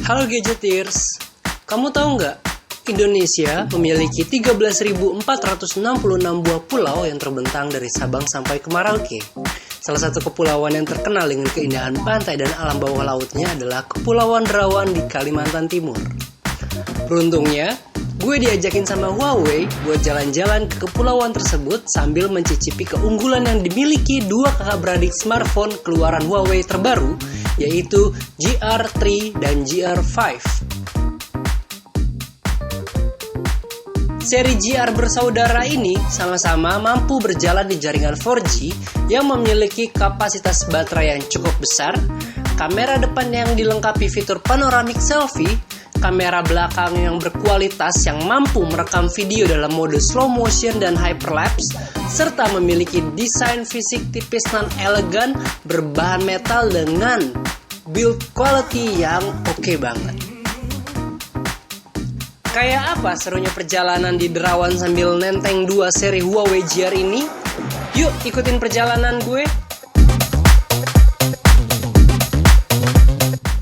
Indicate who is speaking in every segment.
Speaker 1: Halo Gadgetiers, kamu tahu nggak? Indonesia memiliki 13.466 buah pulau yang terbentang dari Sabang sampai ke Merauke. Salah satu kepulauan yang terkenal dengan keindahan pantai dan alam bawah lautnya adalah Kepulauan Derawan di Kalimantan Timur. Beruntungnya, gue diajakin sama Huawei buat jalan-jalan ke kepulauan tersebut sambil mencicipi keunggulan yang dimiliki dua kakak beradik smartphone keluaran Huawei terbaru, yaitu GR3 dan GR5. Seri GR bersaudara ini sama-sama mampu berjalan di jaringan 4G yang memiliki kapasitas baterai yang cukup besar, kamera depan yang dilengkapi fitur panoramic selfie, kamera belakang yang berkualitas yang mampu merekam video dalam mode slow motion dan hyperlapse, serta memiliki desain fisik tipis dan elegan berbahan metal dengan build quality yang oke banget. Kayak apa serunya perjalanan di Derawan sambil nenteng 2 seri Huawei GR ini? Yuk ikutin perjalanan gue.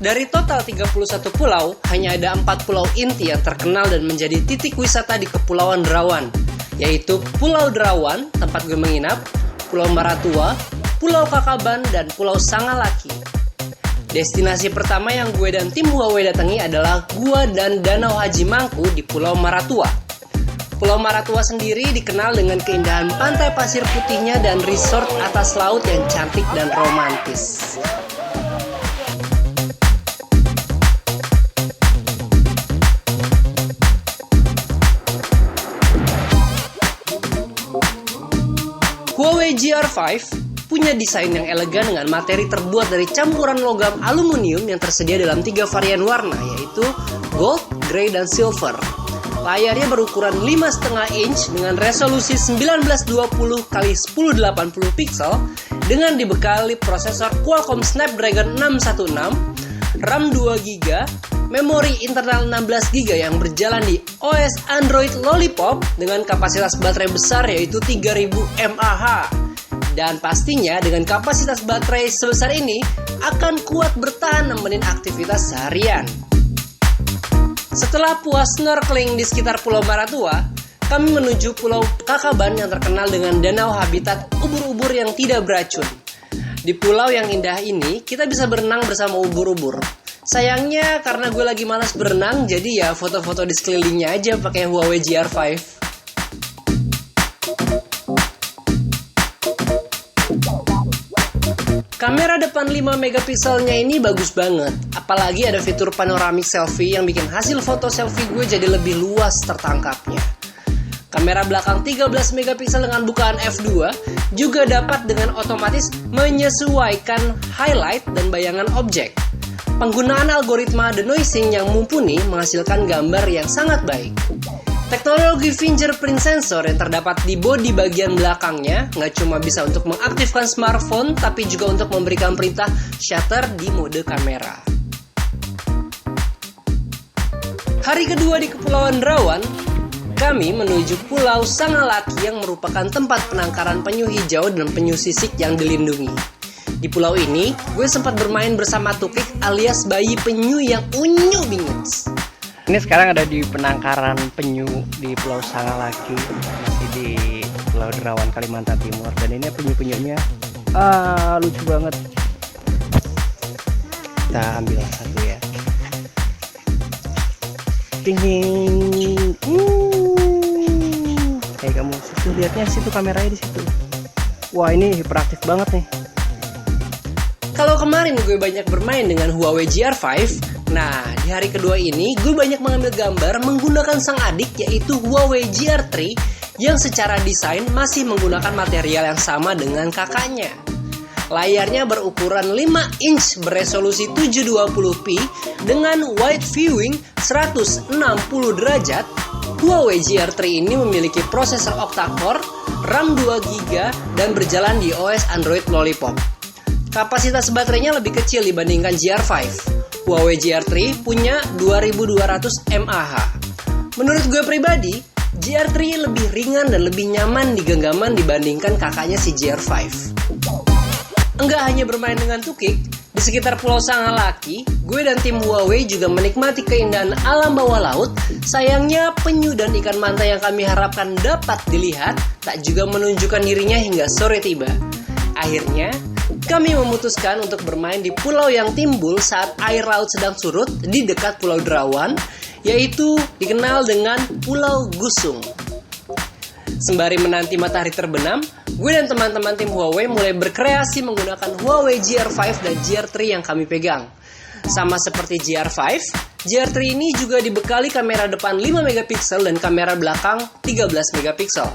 Speaker 1: Dari total 31 pulau, hanya ada 4 pulau inti yang terkenal dan menjadi titik wisata di Kepulauan Derawan, yaitu Pulau Derawan, tempat gue menginap, Pulau Maratua, Pulau Kakaban, dan Pulau Sangalaki. Destinasi pertama yang gue dan tim Huawei datangi adalah Gua dan Danau Haji Mangku di Pulau Maratua. Pulau Maratua sendiri dikenal dengan keindahan pantai pasir putihnya dan resort atas laut yang cantik dan romantis. Huawei GR5 punya desain yang elegan dengan materi terbuat dari campuran logam aluminium yang tersedia dalam 3 varian warna, yaitu gold, grey, dan silver. Layarnya berukuran 5,5 inch dengan resolusi 1920x1080 pixel dengan dibekali prosesor Qualcomm Snapdragon 616, RAM 2GB, memori internal 16GB yang berjalan di OS Android Lollipop dengan kapasitas baterai besar yaitu 3000 mAh. Dan pastinya dengan kapasitas baterai sebesar ini akan kuat bertahan nemenin aktivitas seharian. Setelah puas snorkeling di sekitar Pulau Maratua, kami menuju Pulau Kakaban yang terkenal dengan danau habitat ubur-ubur yang tidak beracun. Di pulau yang indah ini, kita bisa berenang bersama ubur-ubur. Sayangnya karena gue lagi malas berenang, jadi ya foto-foto di sekelilingnya aja pakai Huawei GR5. Kamera depan 5 megapikselnya ini bagus banget, apalagi ada fitur panoramic selfie yang bikin hasil foto selfie gue jadi lebih luas tertangkapnya. Kamera belakang 13 megapiksel dengan bukaan f2 juga dapat dengan otomatis menyesuaikan highlight dan bayangan objek. Penggunaan algoritma denoising yang mumpuni menghasilkan gambar yang sangat baik. Teknologi fingerprint sensor yang terdapat di bodi bagian belakangnya nggak cuma bisa untuk mengaktifkan smartphone, tapi juga untuk memberikan perintah shutter di mode kamera. Hari kedua di Kepulauan Derawan, kami menuju Pulau Sangalaki yang merupakan tempat penangkaran penyu hijau dan penyu sisik yang dilindungi. Di pulau ini, gue sempat bermain bersama tukik alias bayi penyu yang unyu bingits.
Speaker 2: Ini sekarang ada di penangkaran penyu di Pulau Sangalaki, masih di Pulau Derawan, Kalimantan Timur. Dan ini penyu-penyunya lucu banget. Kita ambil satu ya. Ting ting. Kamu situ lihatnya, situ kameranya di situ. Wah, ini hiperaktif banget nih.
Speaker 1: Kalau kemarin gue banyak bermain dengan Huawei GR5, nah di hari kedua ini gue banyak mengambil gambar menggunakan sang adik yaitu Huawei GR3 yang secara desain masih menggunakan material yang sama dengan kakaknya. Layarnya berukuran 5 inch beresolusi 720p dengan wide viewing 160 derajat. Huawei GR3 ini memiliki prosesor octa-core, RAM 2GB dan berjalan di OS Android Lollipop. Kapasitas baterainya lebih kecil dibandingkan GR5. Huawei GR3 punya 2200 mAh. Menurut gue pribadi, GR3 lebih ringan dan lebih nyaman di genggaman dibandingkan kakaknya si GR5. Enggak hanya bermain dengan tukik, Di sekitar Pulau Sangalaki, gue dan tim Huawei juga menikmati keindahan alam bawah laut. Sayangnya penyu dan ikan manta yang kami harapkan dapat dilihat tak juga menunjukkan dirinya hingga sore tiba. Akhirnya, kami memutuskan untuk bermain di pulau yang timbul saat air laut sedang surut di dekat Pulau Derawan, yaitu dikenal dengan Pulau Gusung. Sembari menanti matahari terbenam, gue dan teman-teman tim Huawei mulai berkreasi menggunakan Huawei GR5 dan GR3 yang kami pegang. Sama seperti GR5, GR3 ini juga dibekali kamera depan 5 megapiksel dan kamera belakang 13 megapiksel.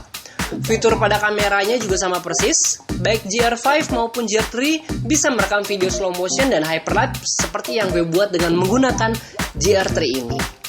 Speaker 1: Fitur pada kameranya juga sama persis, baik GR5 maupun GR3 bisa merekam video slow motion dan hyperlapse seperti yang gue buat dengan menggunakan GR3 ini.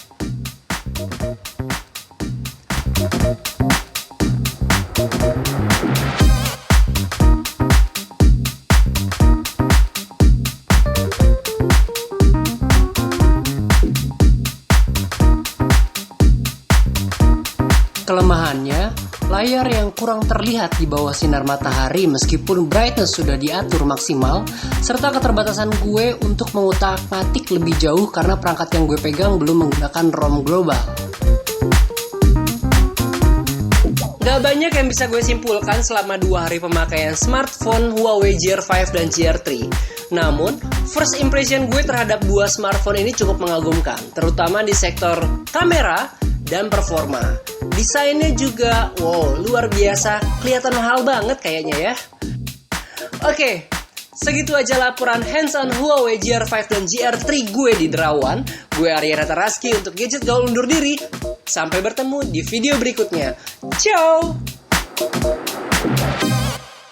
Speaker 1: Kelemahannya, layar yang kurang terlihat di bawah sinar matahari meskipun brightness sudah diatur maksimal, serta keterbatasan gue untuk mengutak-atik lebih jauh karena perangkat yang gue pegang belum menggunakan ROM global. Gak banyak yang bisa gue simpulkan selama 2 hari pemakaian smartphone Huawei GR5 dan GR3. Namun, first impression gue terhadap 2 smartphone ini cukup mengagumkan, terutama di sektor kamera dan performa. Desainnya juga, wow, luar biasa, kelihatan mahal banget kayaknya ya. Oke, segitu aja laporan hands-on Huawei GR5 dan GR3 gue di Derawan. Gue Arya Rata Raski untuk Gadget Gaul undur diri. Sampai bertemu di video berikutnya. Ciao!